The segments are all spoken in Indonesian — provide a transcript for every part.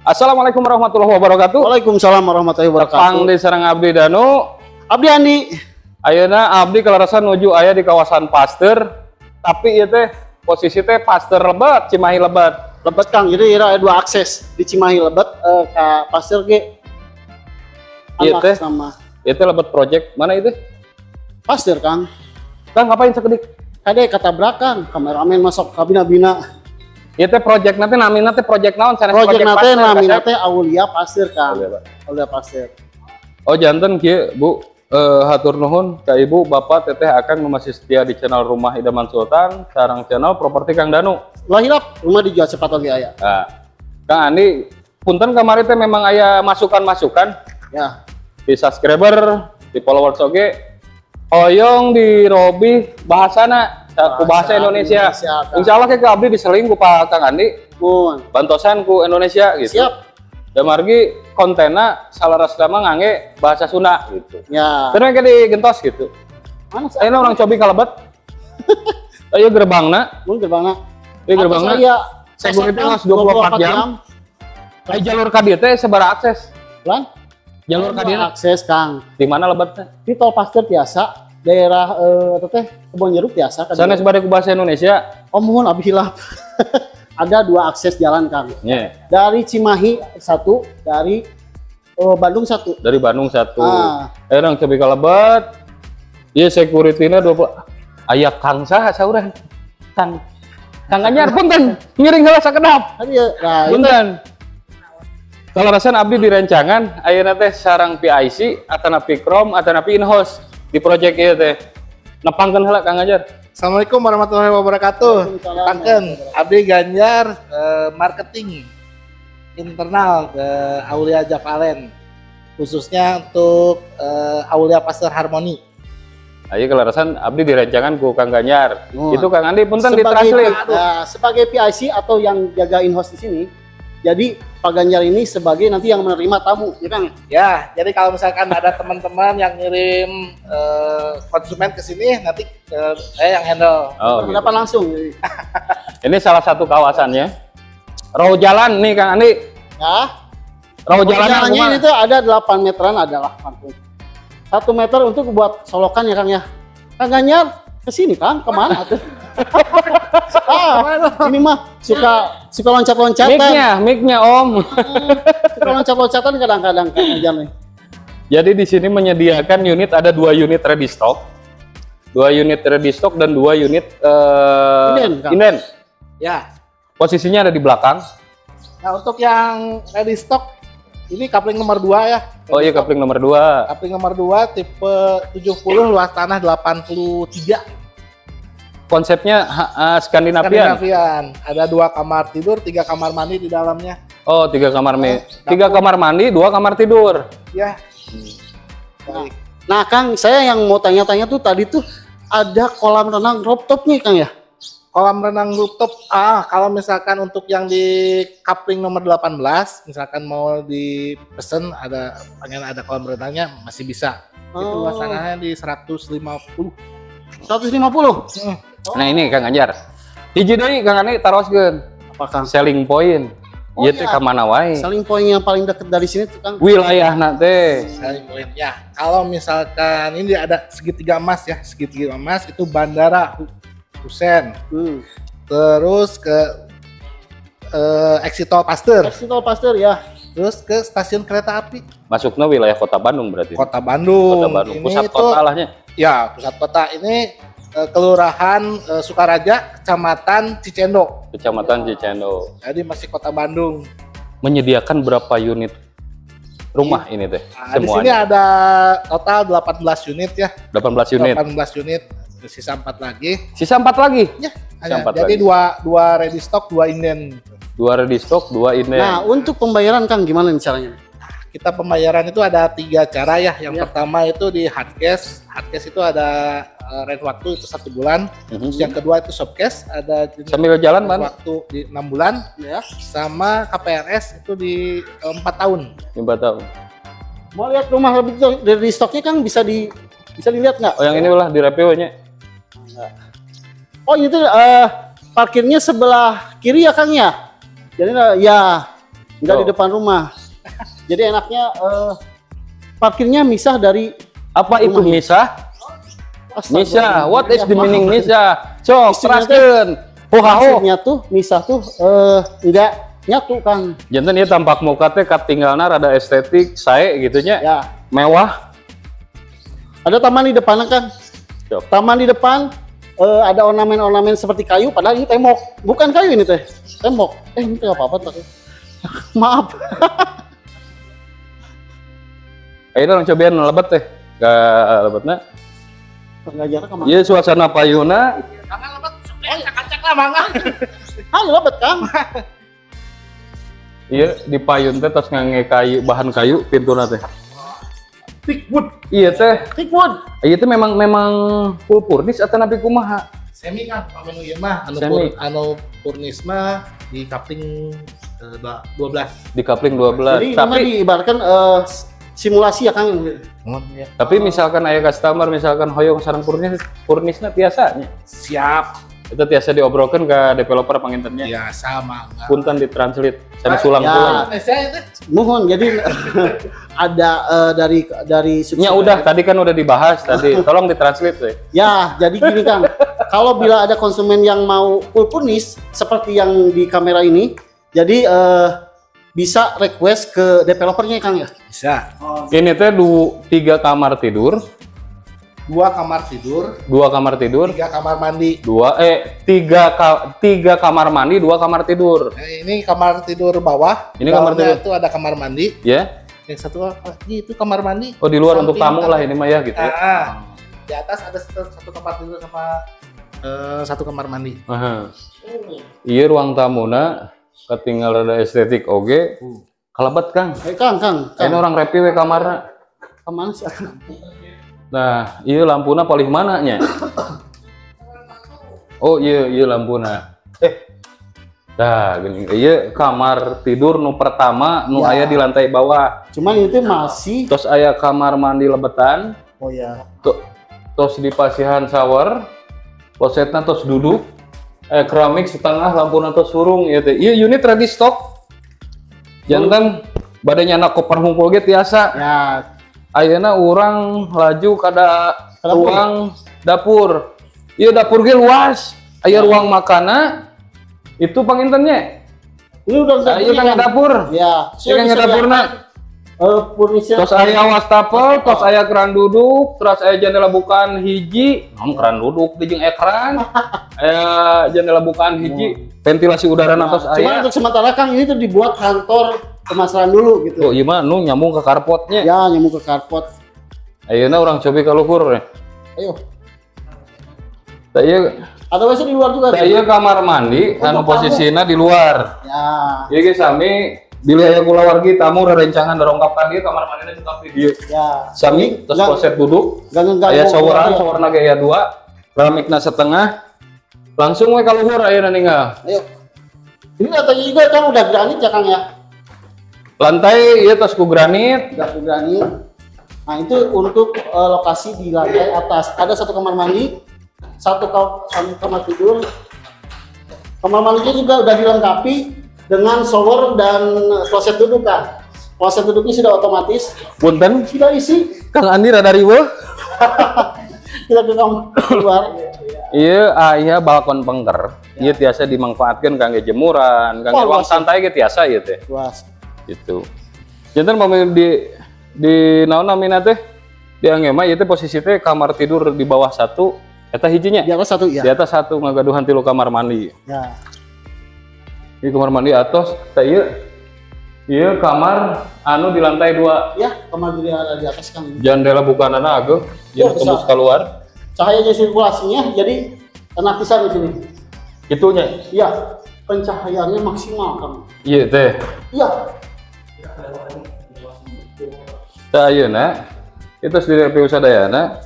Assalamualaikum warahmatullahi wabarakatuh. Waalaikumsalam warahmatullahi wabarakatuh. Tepang di Serang Abdi Danu. Abdi Andi. Ayeuna Abdi kelarasan nuju aya di kawasan Pasteur. Tapi ieu teh posisi teh Pasteur Lebet, Cimahi Lebet. Lebet Kang, jadi ada dua akses di Cimahi Lebet ke Pasteur ge. Ieu teh sama. Ieu teh Lebet Project. Mana itu? Pasteur Kang. Kang ngapain sakedik? Kade kata belakang, kameramen masuk kabina-bina. Ieu teh project nanti namina teh project naon? Project nanti namina teh Aulia Pasteur Kang. Aulia Pasteur. Oh janten kieu Bu, hatur nuhun ka Ibu, Bapak, Teteh akan masih setia di channel Rumah Idaman Sultan, sareng channel Properti Kang Danu. Lahirap rumah dijual cepat lagi aya. Nah, Kang Andi, punten kemarin teh memang aya masukan-masukan Ya. di subscriber, di followers oge. Oyong di Robi bahasana ku bahasa Indonesia. Insya Allah ke abdi diseling ku Pak Kang Andi. Bantosan ku Indonesia gitu. Siap. Dan margi kontena salaras lama ngangge bahasa Sunda gitu. Ya. Terus kayak digentos gitu. Mana sih? Ayeuna orang cobi kalebet. Ayo gerbangna. Mun gerbangna. Ieu gerbangna. Security ngas 24 jam. Lai jalur ka dieu teh sabaraha akses? Lan? Jalur ka dieu akses Kang. di mana lebetnya? Di tol Pasteur biasa, daerah teh Kebon Jeruk biasa. Sanes bade ku bahasa Indonesia. Oh mohon abdi hilap. Ada dua akses jalan Kang. Yeah. Dari Cimahi satu, dari Bandung satu. Dari Bandung satu. Orang cobi kalebet. Iya security-na 20. Aya Kang saha saurang? Kang Anyar punten ngiring heula sakedap. Nah, punten. Kalau rasan abdi di rencangan ayeuna teh sarang PIC atana Pikrom atana in-house di project ieu teh. Nepangkeun heula Kang Anyar. Assalamualaikum warahmatullahi wabarakatuh. Pangken Abdi Ganjar marketing internal ke Aulia Javalen, khususnya untuk Aulia Pasteur Harmony. Ayo kelarasan abdi direncangan ku Kang Ganjar. Itu Kang Andi punten ditranslate. Sebagai PIC atau yang jaga in-house di sini. Jadi Pak Ganjar ini sebagai nanti yang menerima tamu, ya Kang? Ya, jadi kalau misalkan ada teman-teman yang ngirim konsumen ke sini, nanti saya yang handle. Oh, gitu. Langsung. Ini salah satu kawasannya. Row jalan nih Kang Andi. Ya. Row jalannya ini tuh ada 8 meteran, adalah 1 meter untuk buat solokan ya Kang ya. Kang Ganjar ke sini Kang, kemana tuh? Ini mah suka loncat-loncatan. Mic-nya Om. Suka loncat-loncatan kadang-kadang Kang Ganjar nih. Jadi di sini menyediakan unit, ada 2 unit ready stock. 2 unit ready stock dan 2 unit inden. Ya. Posisinya ada di belakang. Nah, untuk yang ready stock ini coupling nomor 2 ya. Oh iya, coupling nomor 2. Coupling nomor 2 tipe 70, luas tanah 83. Konsepnya Skandinavian. Ada 2 kamar tidur, 3 kamar mandi di dalamnya. Oh, 3 kamar mandi. 3 kamar mandi, 2 kamar tidur. Ya. Nah, Kang, saya yang mau tanya-tanya tuh tadi tuh ada kolam renang rooftopnya Kang ya? Kolam renang rooftop, kalau misalkan untuk yang di coupling nomor 18, misalkan mau dipesen pengen ada kolam renangnya masih bisa. Itu luas tanahnya di 150. 150? Nah ini Kang Ganjar. Hiji deui Kang Andi taroskeun. Apa Kang? Selling point. Ieu teh ka mana wae? Selling point yang paling dekat dari sini tuh Kang. Wilayahna teh. Selling point ya. Kalau misalkan ini ada segitiga emas ya, segitiga emas itu Bandara Husein. Terus ke exit tol Pasteur. Exit tol Pasteur ya. Terus ke stasiun kereta api. Masuknya wilayah Kota Bandung berarti. Kota Bandung. Kota Bandung. Ini pusat kota lahnya. Ya, pusat kota ini Kelurahan Sukaraja, Kecamatan Cicendo. Kecamatan Cicendo. Jadi masih Kota Bandung. Menyediakan berapa unit rumah ini teh? Nah, di sini ada total 18 unit ya. 18 unit. 18 unit. Sisa 4 lagi. Sisa 4 lagi? Ya. Sisa 4 jadi lagi. dua ready stock, 2 inden. 2 ready stock, 2 inden. Nah, untuk pembayaran Kang gimana nih caranya? Kita pembayaran itu ada 3 cara ya. Yang pertama itu di hard cash. Hard cash itu ada rent waktu itu 1 bulan. Terus yang kedua itu soft cash, ada sambil jalan man waktu di 6 bulan ya. Sama KPRS itu di 4 tahun. 4 tahun. Mau lihat rumah lebih dari stoknya Kang, bisa dilihat nggak? Oh yang ini lah di RPW-nya. Oh itu parkirnya sebelah kiri ya Kang ya? Jadi ya Enggak di depan rumah. Jadi enaknya parkirnya misah dari Apa itu rumahnya. misah? Misah, what is the meaning misah? Cok, Istilahnya teraskeun. Hohaho. Maksudnya tuh misah tuh enggak nyatu Kang. Jantan ieu tampak muka teh katinggalna rada estetik, sae gitunya. Ya, Mewah. ada taman di depan Kang. Cok. Taman di depan ada ornamen-ornamen seperti kayu, padahal ini tembok. Bukan kayu ini teh, tembok. Ini teh apa-apa tuh. Maaf. Ayeuna orang cobian lebet teh. Gak lebetna. Enggak jarak kemana? Ieu suasana payuna. Kangen lebat, acak lah mangga. Ayo lebet Kang. Ieu di payun teh tos ngangge kayu, bahan kayu pintuna teh. Thick wood. Iya teh. Thickwood. Ieu teh memang full furnish atau nabi kumaha? Semi kan pamenu ieu mah Semi. anu furnish mah di kapling 12. Di kapling 12. Jadi ini mah Tapi diibaratkan simulasi ya Kang. Ya. tapi misalkan aya customer misalkan hoyong sareng furnishna tiasanya. Siap. Itu tiasa diobrolkeun ke developer pangintennya. Biasa mangga. Punten ditranslate sana sulang Ya. pulang. Indonesia itu Mohon jadi ada dari Ya udah tadi kan udah dibahas tadi. Tolong ditranslate deh. Ya, jadi gini Kang. Kalau bila ada konsumen yang mau full furnish seperti yang di kamera ini, jadi bisa request ke developernya Kang ya. bisa. Ini teh 3 kamar tidur, 2 kamar tidur, 2 kamar tidur, 3 kamar mandi. 3 kamar mandi, 2 kamar tidur. Ini kamar tidur bawah. Ini kamar bawahnya tidur. itu ada kamar mandi. Ya. Yang satu lagi itu kamar mandi. Oh, di luar untuk Samping tamu lah ini mah ya gitu ya. Di atas ada satu kamar tidur sama satu kamar mandi. Aha. Iya ruang tamuna ketinggal rada estetik oge. Kalebet Kang. Kang. Ini orang repi we kamarna. Kemana sih? Nah, iya lampuna paling mana nya? Oh iya lampuna. Dah gini. Iya kamar tidur nu pertama nu Ya. aya di lantai bawah. Cuman itu masih. Terus aya kamar mandi lebetan. Oh ya. Terus di pasihan shower. Klosetna terus duduk. Keramik setengah lampuna terus surung ieu teh. Iya unit ready stock. Jantan badannya anak koper hungkul ge tiasa. Ya. Ayeuna urang laju kada Dapur. ruang dapur. Iya dapur ge luas. Aya ruang makana. Itu pangintennya. Ini udah Iya kan dapur. Ya. Iya kan dapurna. Furniture. Terus aya wastafel, terus aya keran duduk, terus aya jendela bukaan hiji. Keran duduk di jeung ekran. Aya jendela bukaan hiji. Ventilasi udara Nah, terus cuman aya. untuk sementara Kang ini tuh dibuat kantor pemasaran dulu gitu. Oh iya mah nu nyambung ke karpotnya. Ya, nyambung ke carport. Ayeuna urang cobi ka luhur. Ayo. Da ieu Ada WC di luar juga. da ieu kamar mandi anu posisina di luar. Ya. Ieu ge sami bilih aya kulawargi tamu rerencangan darongkapkan dieu kamar mandina tetap di dieu. Ya. Sami terus Nggak- kloset duduk. nggak ngeganggu Aya showeran, keluarga. showerna ge aya 2. Keramikna setengah. Langsung we ka luhur ayeuna ninggal. Ayo. Ini lantainya juga Kang udah granit ya Kang ya. Lantai ieu tos ku granit. Udah granit. Nah, itu untuk lokasi di lantai atas. Ada satu kamar mandi, satu kamar tidur. Kamar mandinya juga udah dilengkapi dengan shower dan kloset duduk Kang. Kloset duduknya sudah otomatis, Punten, sudah isi. Kang Andi rada riweuh. Kita ke kamar keluar. Ieu aya balkon pengker. Ieu tiasa dimanfaatkeun kangge jemuran, kangge Wah, ruang luas. santai ge tiasa ieu teh. Luas. Gitu. Jantan pamil di naon namina teh? Di angema ieu teh posisi teh kamar tidur di bawah 1, eta hijinya. Di atas satu ya. Di atas 1 ngagaduhan 3 kamar mandi. Ya. Di kamar mandi atas teh ieu kamar anu di lantai 2. Ya, kamar tidur yang ada di atas Kang. Jendela bukanana ageung, jeung Oh, tembus bisa. keluar. Cahayanya sirkulasinya jadi enak pisan di sini. Itunya. Iya, pencahayaannya maksimal Kang. Ieu teh. Iya. Tah ayeuna itu di RPU Sadayana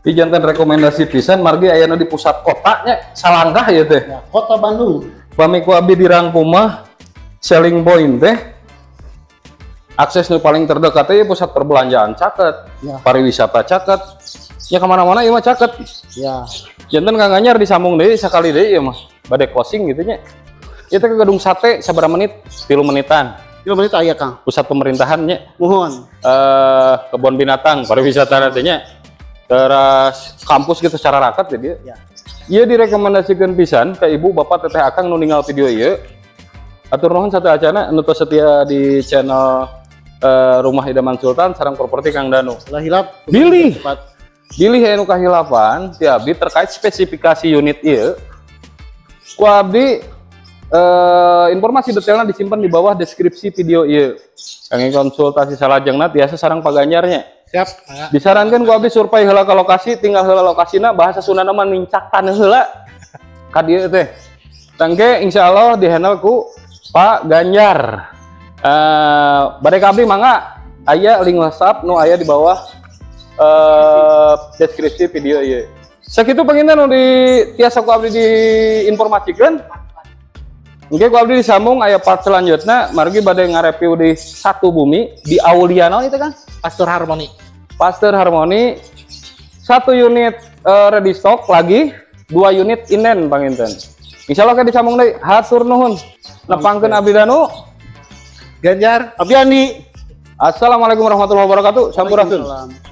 di jantan rekomendasi pisan margi ayeuna di pusat kotanya salangkah ieu teh. Ya, Kota Bandung. Pamiku abdi di Rangkumah selling point teh akses nu paling terdekat teh pusat perbelanjaan caket, Ya. pariwisata caket, ya kemana-mana ieu mah caket. Ya. Jantan Kang Anyar disambung deui sakali deui ieu mah bade closing gitu nya. Ieu teh ke gedung sate sabaraha menit? 3 menitan. Di mana itu aya Kang? Pusat pemerintahannya. Mohon. Kebun binatang, pariwisata nantinya. Terus kampus gitu secara rakat ya dia. Ya. Iya direkomendasikan pisan ke ibu bapak teteh akang nu ninggal video ieu. Atur nuhun satu acana nu setia di channel Rumah Idaman Sultan sareng properti Kang Danu. Lah hilap. Bilih anu kahilapan ti abdi terkait spesifikasi unit ieu. Ku abdi informasi detailnya disimpan di bawah deskripsi video ieu. Kangge konsultasi salajengna tiasa sareng paganjarnya. Siap. Disarankan ku abdi survei heula ka lokasi, tinggal heula lokasina bahasa Sundana mah nincak taneuh heula. Ka dieu teh. Tangke insyaallah dihandle ku Pak Ganjar. Bade abdi mangga aya link WhatsApp nu aya di bawah deskripsi video ieu. Sakitu penginten nu di tiasa ku abdi diinformasikeun. Oke, ku abdi disambung aya part selanjutnya margi bade ngareview di Satu Bumi di Aulia naon itu kan? Pastor Harmoni. Pasteur Harmoni 1 unit ready stock lagi 2 unit inden panginten. Insyaallah ke disambung deui. Hatur nuhun. Nepangkeun abdi Danu Ganjar. Abdi Andi. Assalamualaikum warahmatullahi wabarakatuh. Sampurasun. Waalaikumsalam.